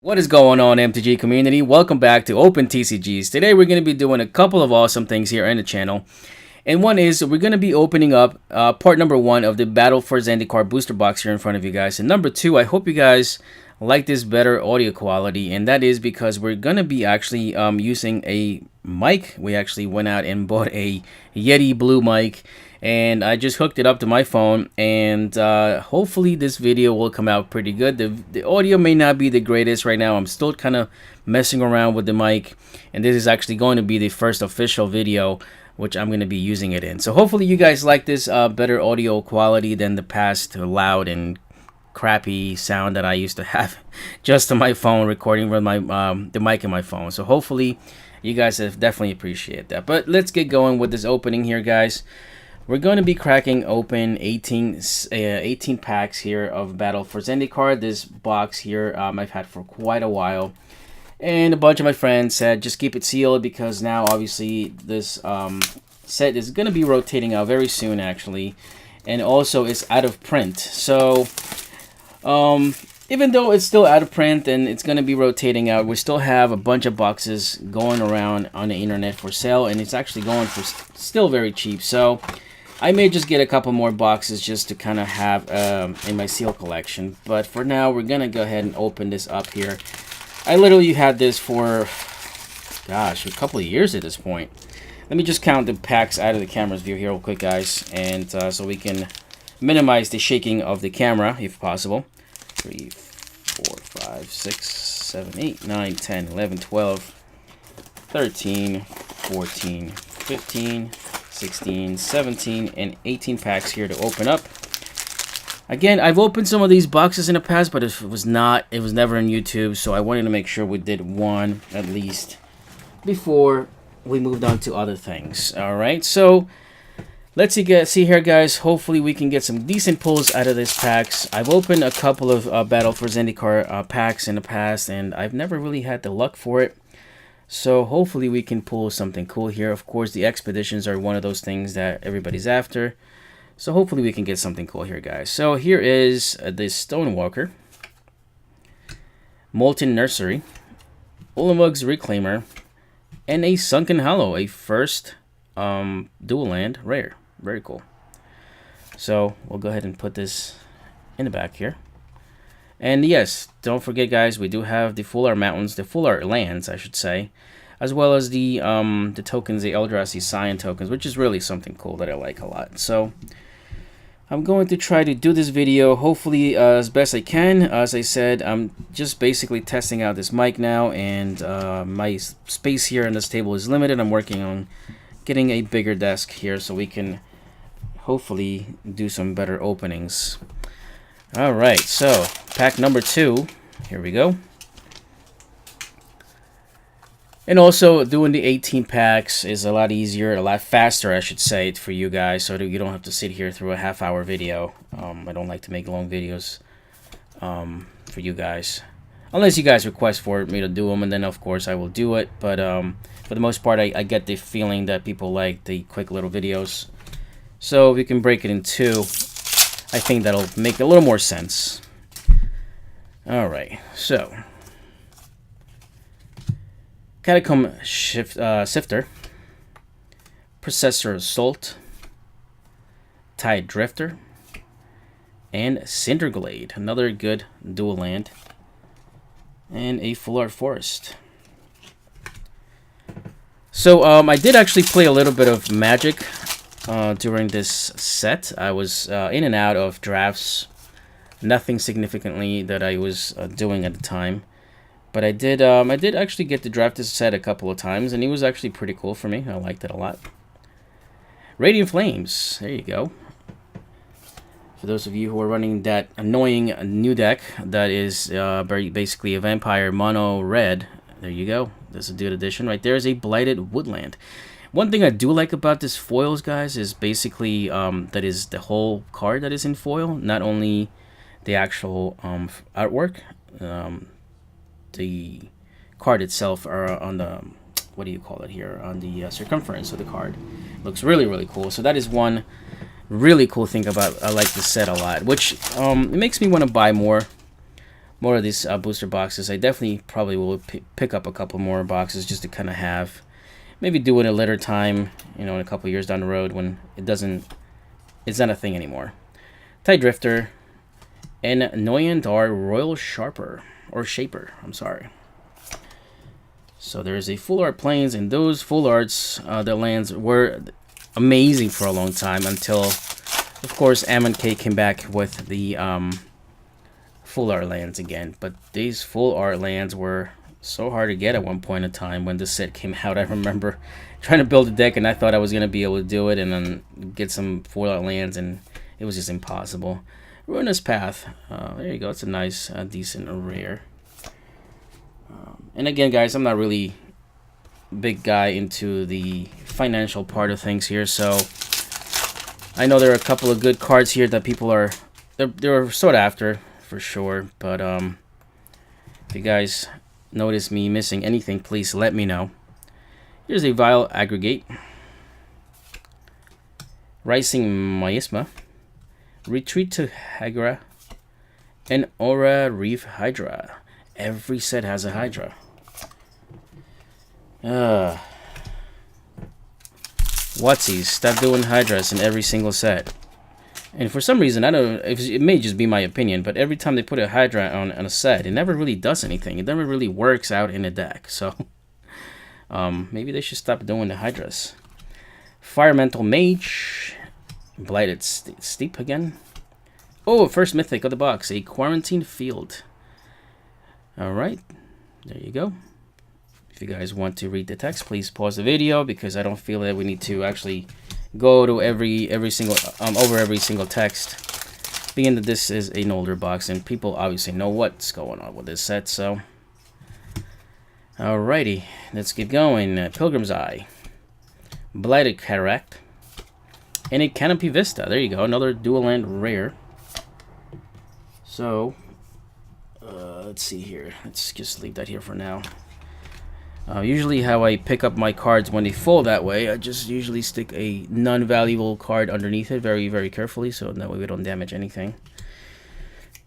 What is going on, MTG community? Welcome back to Open TCGs. Today we're going to be doing a couple of awesome things here on the channel. And one is we're going to be opening up part number 1 of the Battle For Zendikar booster box here in front of you guys. And number 2, I hope you guys like this better audio quality. And that is because we're going to be actually using a mic. We actually went out and bought a Yeti Blue mic. And I just hooked it up to my phone, and hopefully this video will come out pretty good. The audio may not be the greatest right now. I'm still kind of messing around with the mic, and this is actually going to be the first official video which I'm going to be using it in. So hopefully you guys like this better audio quality than the past loud and crappy sound that I used to have just on my phone recording with my the mic in my phone. So hopefully you guys have definitely appreciate that. But let's get going with this opening here, guys. We're going to be cracking open 18 packs here of Battle For Zendikar. This box here I've had for quite a while. And a bunch of my friends said just keep it sealed because now obviously this set is going to be rotating out very soon actually. And also it's out of print. So even though it's still out of print and it's going to be rotating out, we still have a bunch of boxes going around on the internet for sale. And it's actually going for still very cheap. So I may just get a couple more boxes just to kind of have in my seal collection. But for now, we're going to go ahead and open this up here. I literally had this for, gosh, a couple of years at this point. Let me just count the packs out of the camera's view here real quick, guys. And so we can minimize the shaking of the camera, if possible. 3, 4, 5, 6, 7, 8, 9, 10, 11, 12, 13, 14, 15... 16, 17, and 18 packs here to open up. Again, I've opened some of these boxes in the past, but it was never on YouTube, so I wanted to make sure we did one at least before we moved on to other things. All right, so let's see here, guys. Hopefully, we can get some decent pulls out of these packs. I've opened a couple of Battle For Zendikar packs in the past, and I've never really had the luck for it. So hopefully we can pull something cool here. Of course, the expeditions are one of those things that everybody's after. So hopefully we can get something cool here, guys. So here is the Stonewalker, Molten Nursery, Ulamog's Reclaimer, and a Sunken Hollow, a first dual land rare. Very cool. So we'll go ahead and put this in the back here. And yes, don't forget, guys, we do have the Full Art Mountains, the Full Art Lands, I should say, as well as the tokens, the Eldrazi Scion tokens, which is really something cool that I like a lot. So I'm going to try to do this video, hopefully as best I can. As I said, I'm just basically testing out this mic now, and my space here on this table is limited. I'm working on getting a bigger desk here so we can hopefully do some better openings. Alright, so pack number 2, here we go. And also doing the 18 packs is a lot easier, a lot faster I should say, for you guys, so that you don't have to sit here through a half-hour video. I don't like to make long videos for you guys. Unless you guys request for me to do them, and then of course I will do it. But for the most part, I get the feeling that people like the quick little videos. So we can break it in 2. I think that'll make a little more sense. Alright, so Catacomb Sifter, Processor Assault, Tide Drifter, and Cinderglade, another good dual land, and a Full Art Forest. So I did actually play a little bit of Magic during this set. I was in and out of drafts, nothing significantly that I was doing at the time, but I did actually get to draft this set a couple of times, and it was actually pretty cool for me. I liked it a lot. Radiant Flames, there you go. For those of you who are running that annoying new deck that is basically a vampire mono red, there you go. There's a dude edition right there. Is a Blighted Woodland. One thing I do like about this foils, guys, is basically that is the whole card that is in foil, not only the actual artwork. The card itself are on the, what do you call it here, on the circumference of the card. Looks really, really cool. So that is one really cool thing about, I like this set a lot, which it makes me want to buy more more of these booster boxes. I definitely probably will pick up a couple more boxes just to kind of have, maybe do it a later time, you know, in a couple years down the road when it's not a thing anymore. Tide Drifter, and Annoyant or Royal Sharper, or Shaper, I'm sorry. So there's a full art planes, and those full arts, the lands were amazing for a long time until, of course, Amonkhet came back with the full art lands again. But these full art lands were so hard to get at one point in time when the set came out. I remember trying to build a deck, and I thought I was going to be able to do it and then get some full art lands, and it was just impossible. Ruinous Path. There you go. It's a nice, decent rare. And again, guys, I'm not really big guy into the financial part of things here, so I know there are a couple of good cards here that people are they're sought after for sure. But if you guys notice me missing anything, please let me know. Here's a Vile Aggregate, Rising Miasma, Retreat to Hydra, and Aura Reef Hydra. Every set has a Hydra. Whatsies, stop doing Hydras in every single set. And for some reason, I don't know, it may just be my opinion, but every time they put a Hydra on a set, it never really does anything. It never really works out in a deck. So maybe they should stop doing the Hydras. Firemental Mage, Blighted Steep again. Oh, first mythic of the box, a Quarantine Field. Alright, there you go. If you guys want to read the text, please pause the video because I don't feel that we need to actually go to every single over every single text, being that this is an older box and people obviously know what's going on with this set. So, alrighty, let's get going. Pilgrim's Eye, Blighted Cataract, and a Canopy Vista. There you go, another dual land rare. So, let's see here. Let's just leave that here for now. Usually how I pick up my cards when they fold that way, I just usually stick a non-valuable card underneath it very, very carefully, so that way we don't damage anything.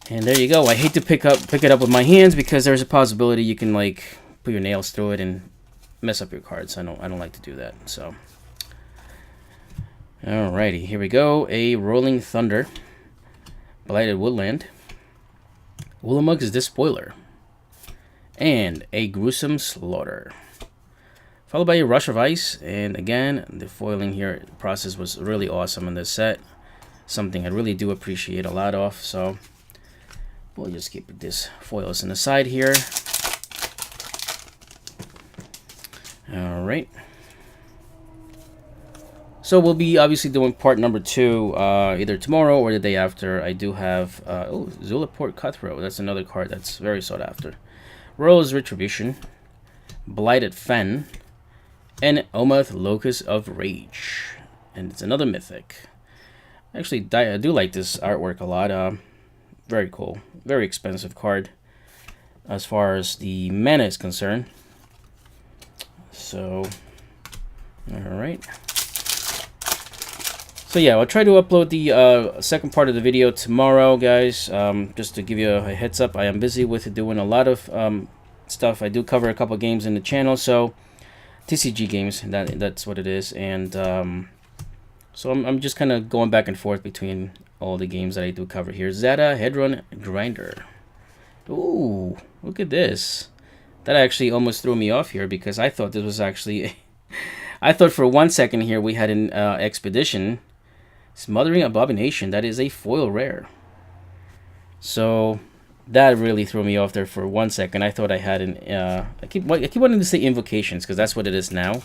And there you go. I hate to pick it up with my hands because there's a possibility you can like put your nails through it and mess up your cards. I don't like to do that. So, alrighty, here we go. A Rolling Thunder, Blighted Woodland, Ulamug's Despoiler, and a Gruesome Slaughter, followed by a Rush of Ice. And again, the foiling here process was really awesome in this set, something I really do appreciate a lot of. So we'll just keep this foils in the side here. All right, so we'll be obviously doing part number 2 either tomorrow or the day after. I do have oh, Zulaport Cutthroat. That's another card that's very sought after. Rose Retribution, Blighted Fen, and Omoth Locus of Rage. And it's another mythic. Actually, I do like this artwork a lot. Very cool. Very expensive card as far as the mana is concerned. So, alright. So yeah, I'll try to upload the second part of the video tomorrow, guys. Just to give you a heads up, I am busy with doing a lot of stuff. I do cover a couple games in the channel, so TCG games, that's what it is. And so I'm just kind of going back and forth between all the games that I do cover here. Zeta Hedron Grinder. Ooh, look at this. That actually almost threw me off here because I thought this was actually... I thought for 1 second here we had an Expedition. Smothering Abomination, that is a foil rare. So that really threw me off there for 1 second. I thought I had an I keep wanting to say Invocations because that's what it is now.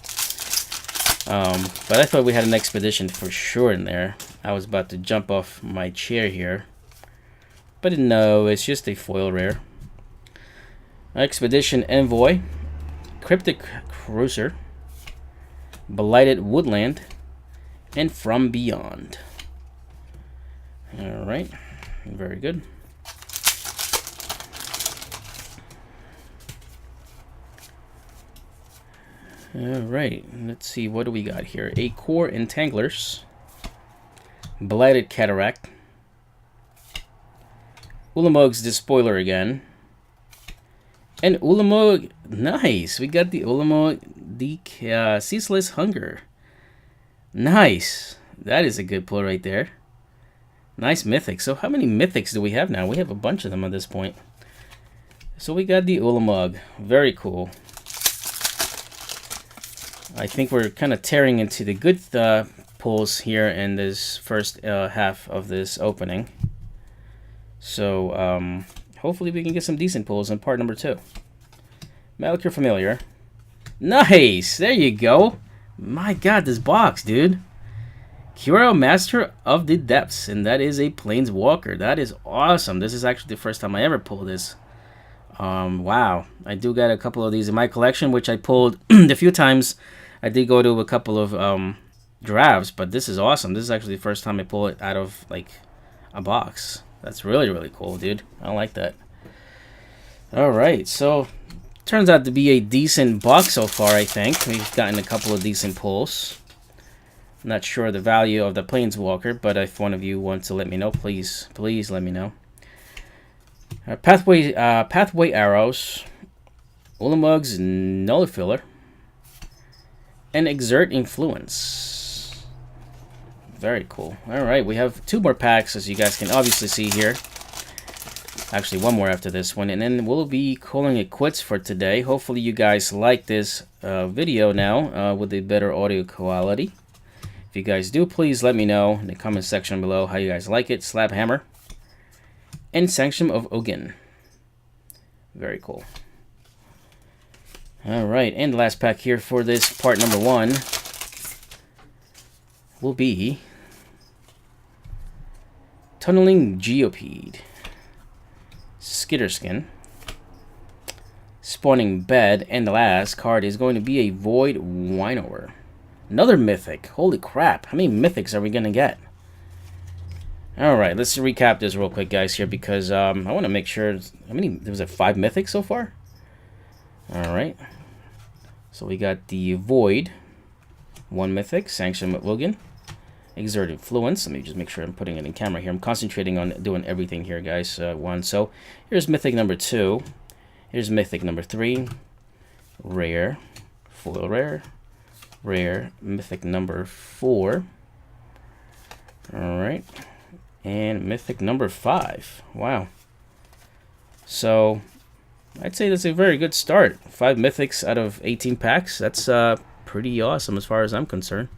But I thought we had an Expedition for sure in there. I was about to jump off my chair here. But no, it's just a foil rare. Expedition Envoy, Cryptic Cruiser, Blighted Woodland, and From Beyond. Alright, very good. Alright, let's see, what do we got here? A Core Entanglers, Blighted Cataract, Ulamug's Despoiler again, And Ulamog, nice. We got the Ulamog, the Ceaseless Hunger. Nice. That is a good pull right there. Nice Mythics. So how many Mythics do we have now? We have a bunch of them at this point. So we got the Ulamog. Very cool. I think we're kind of tearing into the good pulls here in this first half of this opening. So hopefully we can get some decent pulls in part number 2. Malakir Familiar. Nice! There you go. My god, this box, dude. Kuro, Master of the Depths, and that is a Planeswalker. That is awesome. This is actually the first time I ever pulled this. Wow. I do got a couple of these in my collection, which I pulled a few times. I did go to a couple of drafts, but this is awesome. This is actually the first time I pull it out of, like, a box. That's really, really cool, dude. I like that. Alright, so turns out to be a decent box so far, I think. We've gotten a couple of decent pulls. I'm not sure the value of the Planeswalker, but if one of you wants to let me know, please let me know. Pathway Arrows, Ulamog's Nullifiller, and Exert Influence. Very cool. Alright, we have 2 more packs, as you guys can obviously see here. Actually, 1 more after this one, and then we'll be calling it quits for today. Hopefully you guys like this video now with a better audio quality. If you guys do, please let me know in the comment section below how you guys like it. Slab Hammer and Sanction of Ogin. Very cool. Alright, and the last pack here for this part number 1 will be Tunneling Geopede, Skitterskin, Spawning Bed, and the last card is going to be a Void Winnower. Another Mythic. Holy crap. How many Mythics are we going to get? Alright, let's recap this real quick, guys, here, because I want to make sure... How many... There was 5 Mythics so far? Alright. So we got the Void. 1 Mythic. Sanction of Ogin. Exert Influence. Let me just make sure I'm putting it in camera here. I'm concentrating on doing everything here, guys. So here's Mythic number 2. Here's Mythic number 3. Rare. Foil Rare. Rare. Mythic number 4. Alright. And Mythic number 5. Wow. So, I'd say that's a very good start. 5 Mythics out of 18 packs. That's pretty awesome as far as I'm concerned.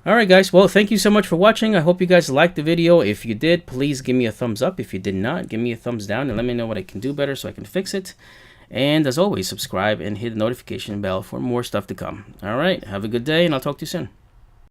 Alright guys, well, thank you so much for watching. I hope you guys liked the video. If you did, please give me a thumbs up. If you did not, give me a thumbs down and let me know what I can do better so I can fix it. And as always, subscribe and hit the notification bell for more stuff to come. Alright, have a good day and I'll talk to you soon.